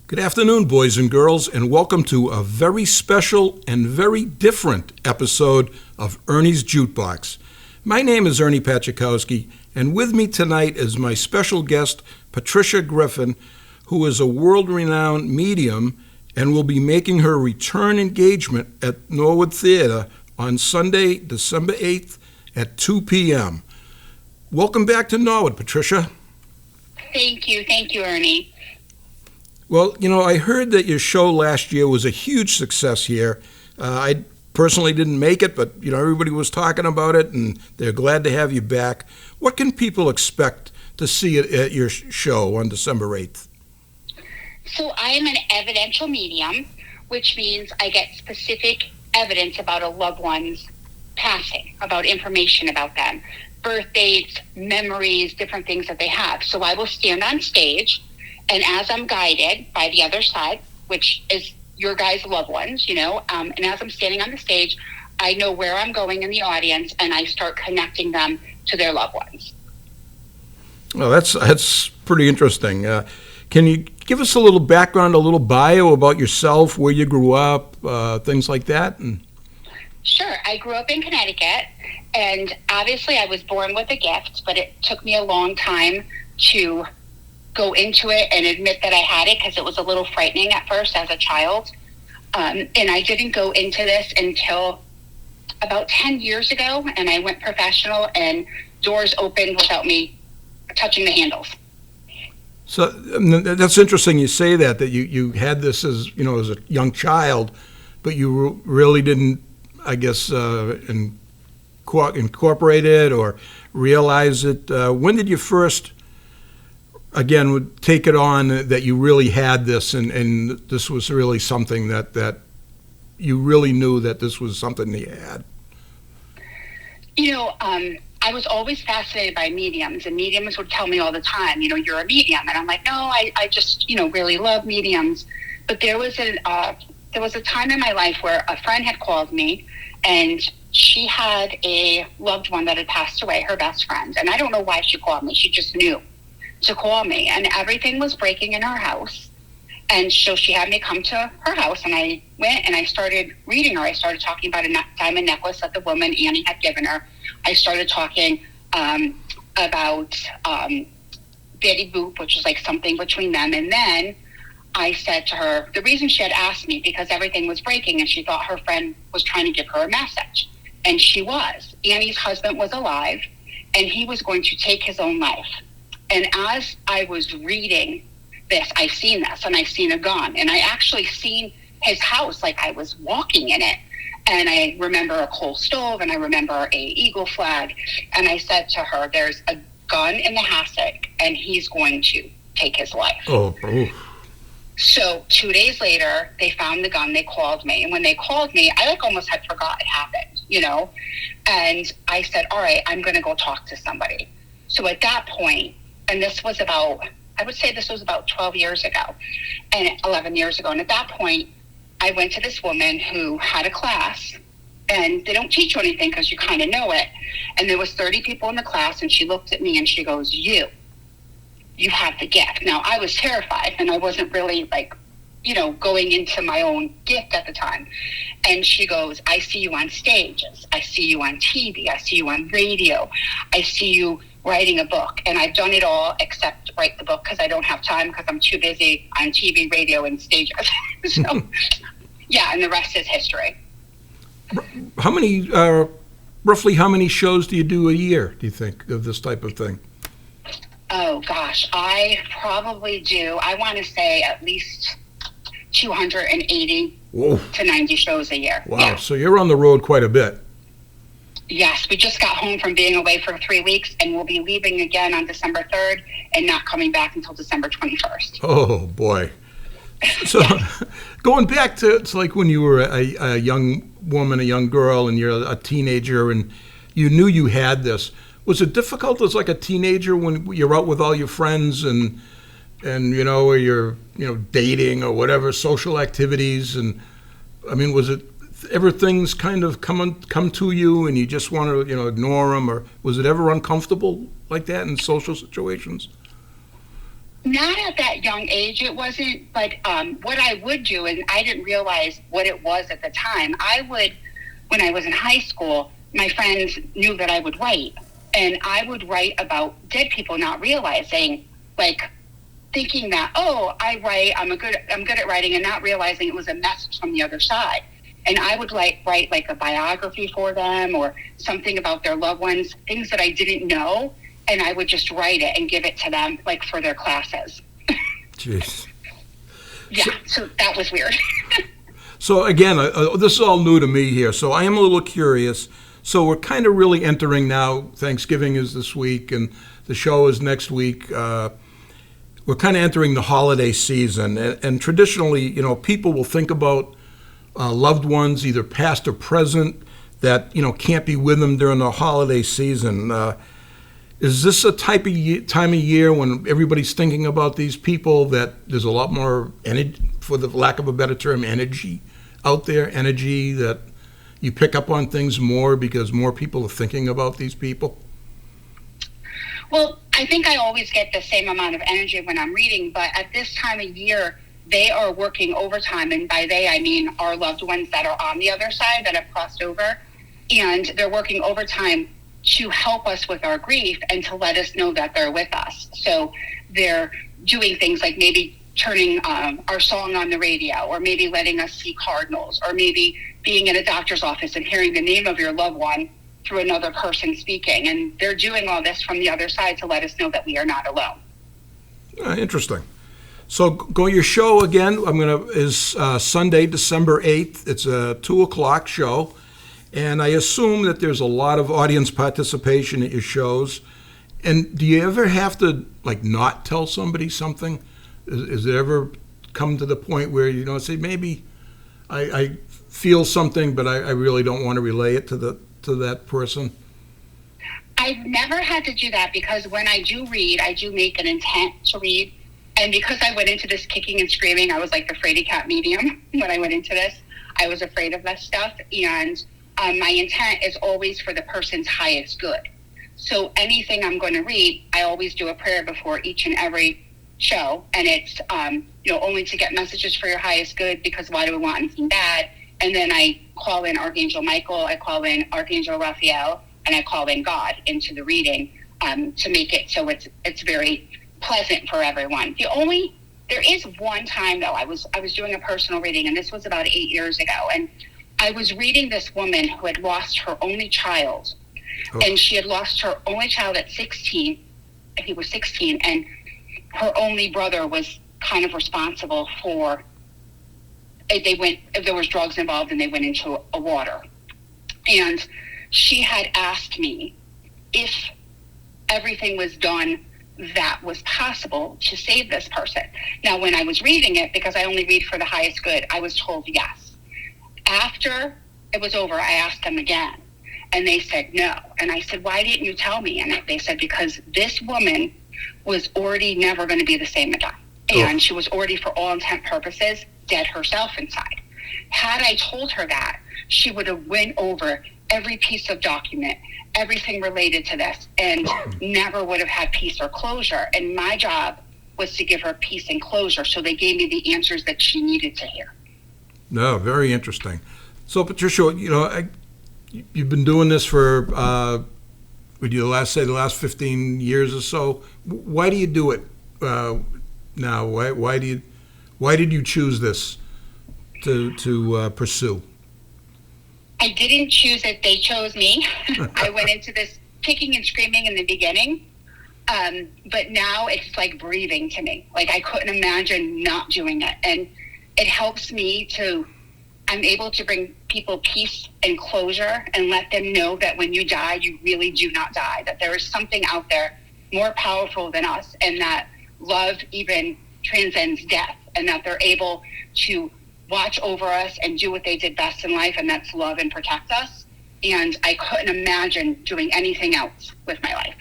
Good afternoon, boys and girls, and welcome to a very special and very different episode of Ernie's Jukebox. My name is Ernie Paciorkowski, and with me tonight is my special guest, Patricia Griffin, who is a world-renowned medium and will be making her return engagement at Norwood Theater on Sunday, December 8th at 2 p.m. Welcome back to Norwood, Patricia. Thank you, Ernie. Well, I heard that your show last year was a huge success here. I personally didn't make it, but, everybody was talking about it, and they're glad to have you back. What can people expect to see at your show on December 8th? So I am an evidential medium, which means I get specific evidence about a loved one's passing, about information about them, birth dates, memories, different things that they have. So I will stand on stage, and as I'm guided by the other side, which is your guys' loved ones, and as I'm standing on the stage, I know where I'm going in the audience, and I start connecting them to their loved ones. Well, that's pretty interesting. Can you give us a little background, a little bio about yourself, where you grew up, things like that? Sure. I grew up in Connecticut, and obviously I was born with a gift, but it took me a long time to go into it and admit that I had it because it was a little frightening at first as a child. And I didn't go into this until about 10 years ago, and I went professional, and doors opened without me touching the handles. So that's interesting you say that you had this as a young child, but you really didn't, I guess, incorporate it or realize it. When did you first, again, would take it on that you really had this and this was really something that you really knew that this was something that you had? I was always fascinated by mediums, and mediums would tell me all the time, you're a medium. And I'm like, no, I just, really love mediums. But there was a time in my life where a friend had called me, and she had a loved one that had passed away, her best friend. And I don't know why she called me. She just knew to call me, and everything was breaking in her house. And so she had me come to her house, and I went and I started reading her. I started talking about a diamond necklace that the woman, Annie, had given her. I started talking about Betty Boop, which was like something between them. And then I said to her, the reason she had asked me, because everything was breaking and she thought her friend was trying to give her a message. And she was. Annie's husband was alive, and he was going to take his own life. And as I was reading this, I seen this, and I seen a gun, and I actually seen his house like I was walking in it. And I remember a coal stove, and I remember a eagle flag. And I said to her, there's a gun in the hassock, and he's going to take his life. Oh. So 2 days later, they found the gun. They called me. And when they called me, I almost had forgot it happened, And I said, all right, I'm going to go talk to somebody. So at that point, and this was about 12 years ago, and 11 years ago. And at that point, I went to this woman who had a class, and they don't teach you anything because you kind of know it. And there was 30 people in the class, and she looked at me and she goes, you have the gift. Now, I was terrified, and I wasn't really going into my own gift at the time. And she goes, I see you on stages. I see you on TV. I see you on radio. I see you writing a book. And I've done it all except write the book because I don't have time because I'm too busy on TV, radio, and stages. So, yeah, and the rest is history. Roughly how many shows do you do a year, do you think, of this type of thing? Oh, gosh, I probably do, I want to say at least 280 to 90 shows a year. Wow, yeah. So you're on the road quite a bit. Yes, we just got home from being away for 3 weeks, and we'll be leaving again on December 3rd and not coming back until December 21st. Oh, boy. So going back to like when you were a young woman, a young girl, and you're a teenager, and you knew you had this, was it difficult as like a teenager when you're out with all your friends and or you're dating or whatever, social activities, and I mean, was it ever things kind of come to you and you just want to ignore them, or was it ever uncomfortable like that in social situations? Not at that young age, it wasn't, but what I would do, and I didn't realize what it was at the time, when I was in high school, my friends knew that I would write, and I would write about dead people, not realizing, like, thinking that, oh, I write, I'm good at writing, and not realizing it was a message from the other side. And I would write like a biography for them or something about their loved ones, things that I didn't know, and I would just write it and give it to them, like, for their classes. Jeez. Yeah, so that was weird. So again, this is all new to me here, so I am a little curious. So we're kind of really entering now, Thanksgiving is this week, and the show is next week. We're kind of entering the holiday season, and traditionally, people will think about loved ones, either past or present, that, can't be with them during the holiday season. Is this a time of year when everybody's thinking about these people, that there's a lot more energy, for the lack of a better term, energy out there, energy that you pick up on things more because more people are thinking about these people? Well, I think I always get the same amount of energy when I'm reading, but at this time of year, they are working overtime, and by they, I mean our loved ones that are on the other side that have crossed over, and they're working overtime to help us with our grief and to let us know that they're with us. So they're doing things like maybe turning our song on the radio, or maybe letting us see cardinals, or maybe being in a doctor's office and hearing the name of your loved one through another person speaking. And they're doing all this from the other side to let us know that we are not alone. Interesting. So go your show again. Is Sunday, December 8th. It's a 2:00 show. And I assume that there's a lot of audience participation at your shows. And do you ever have to, like, not tell somebody something? Is it ever come to the point where, say, maybe I feel something, but I really don't want to relay it to that person? I've never had to do that, because when I do read, I do make an intent to read. And because I went into this kicking and screaming, I was like the fraidy cat medium when I went into this. I was afraid of that stuff. And my intent is always for the person's highest good. So anything I'm going to read, I always do a prayer before each and every show. And it's, only to get messages for your highest good, because why do we want anything bad? And then I call in Archangel Michael, I call in Archangel Raphael, and I call in God into the reading to make it so it's very pleasant for everyone. There is one time, though, I was doing a personal reading, and this was about 8 years ago, and I was reading this woman who had lost her only child. Oh. And she had lost her only child at 16. He was 16, and her only brother was kind of responsible for, there was drugs involved, and they went into a water. And she had asked me if everything was done that was possible to save this person. Now, when I was reading it, because I only read for the highest good, I was told yes. After it was over, I asked them again, and they said no. And I said, why didn't you tell me? And they said, because this woman was already never going to be the same again. And she was already, for all intent purposes, dead herself inside. Had I told her that, she would have went over every piece of document, everything related to this, and never would have had peace or closure. And my job was to give her peace and closure. So they gave me the answers that she needed to hear. No, very interesting. So, Patricia, you've been doing this for, would you the last 15 years or so? Why do you do it now? Why did you choose this to pursue? I didn't choose it; they chose me. I went into this kicking and screaming in the beginning, but now it's like breathing to me. Like, I couldn't imagine not doing it, and it helps me I'm able to bring people peace and closure and let them know that when you die, you really do not die, that there is something out there more powerful than us, and that love even transcends death, and that they're able to watch over us and do what they did best in life, and that's love and protect us. And I couldn't imagine doing anything else with my life.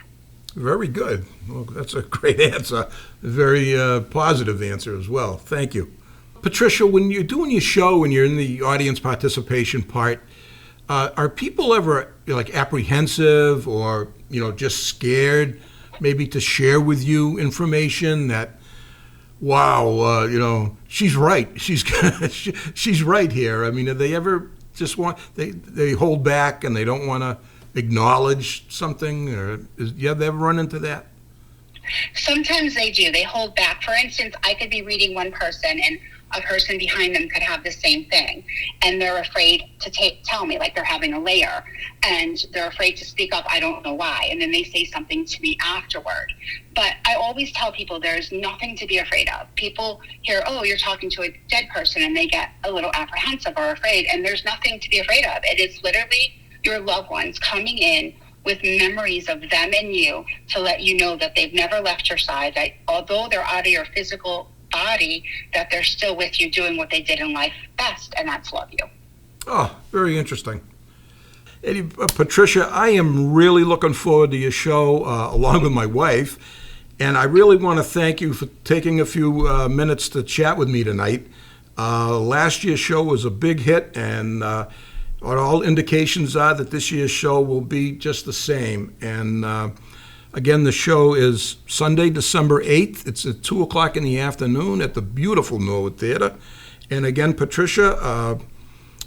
Very good. Well, that's a great answer. A very positive answer as well. Thank you. Patricia, when you're doing your show, when you're in the audience participation part, are people ever apprehensive or just scared maybe to share with you information that Wow, she's right. She's right here. I mean, do they ever just they hold back and they don't want to acknowledge something, or you ever run into that? Sometimes they do. They hold back. For instance, I could be reading one person and a person behind them could have the same thing, and they're afraid to tell me, like they're having a layer, and they're afraid to speak up. I don't know why, and then they say something to me afterward. But I always tell people there's nothing to be afraid of. People hear, oh, you're talking to a dead person, and they get a little apprehensive or afraid, and there's nothing to be afraid of. It is literally your loved ones coming in with memories of them and you to let you know that they've never left your side, that although they're out of your physical body, that they're still with you doing what they did in life best, and that's love you. Oh, very interesting. Eddie, Patricia, I am really looking forward to your show along with my wife, and I really want to thank you for taking a few minutes to chat with me tonight. Last year's show was a big hit, and all indications are that this year's show will be just the same. And again, the show is Sunday, December 8th. It's at 2 o'clock in the afternoon at the beautiful Norwood Theater. And again, Patricia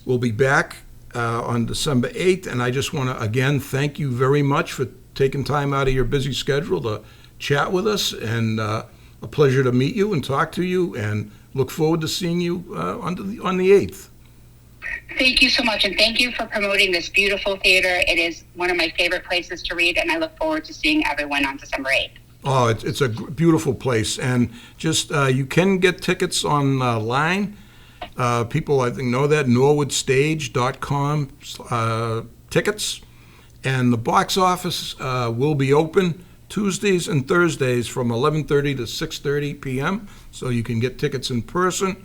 will be back on December 8th. And I just want to, again, thank you very much for taking time out of your busy schedule to chat with us. And a pleasure to meet you and talk to you. And look forward to seeing you on the 8th. Thank you so much, and thank you for promoting this beautiful theater. It is one of my favorite places to read, and I look forward to seeing everyone on December 8th. Oh, it's a beautiful place, and just you can get tickets online. People, I think, know that, norwoodstage.com tickets, and the box office will be open Tuesdays and Thursdays from 11:30 to 6:30 p.m., so you can get tickets in person.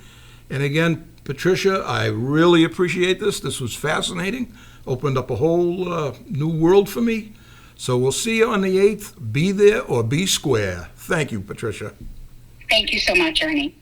And again, Patricia, I really appreciate this. This was fascinating. Opened up a whole new world for me. So we'll see you on the 8th. Be there or be square. Thank you, Patricia. Thank you so much, Ernie.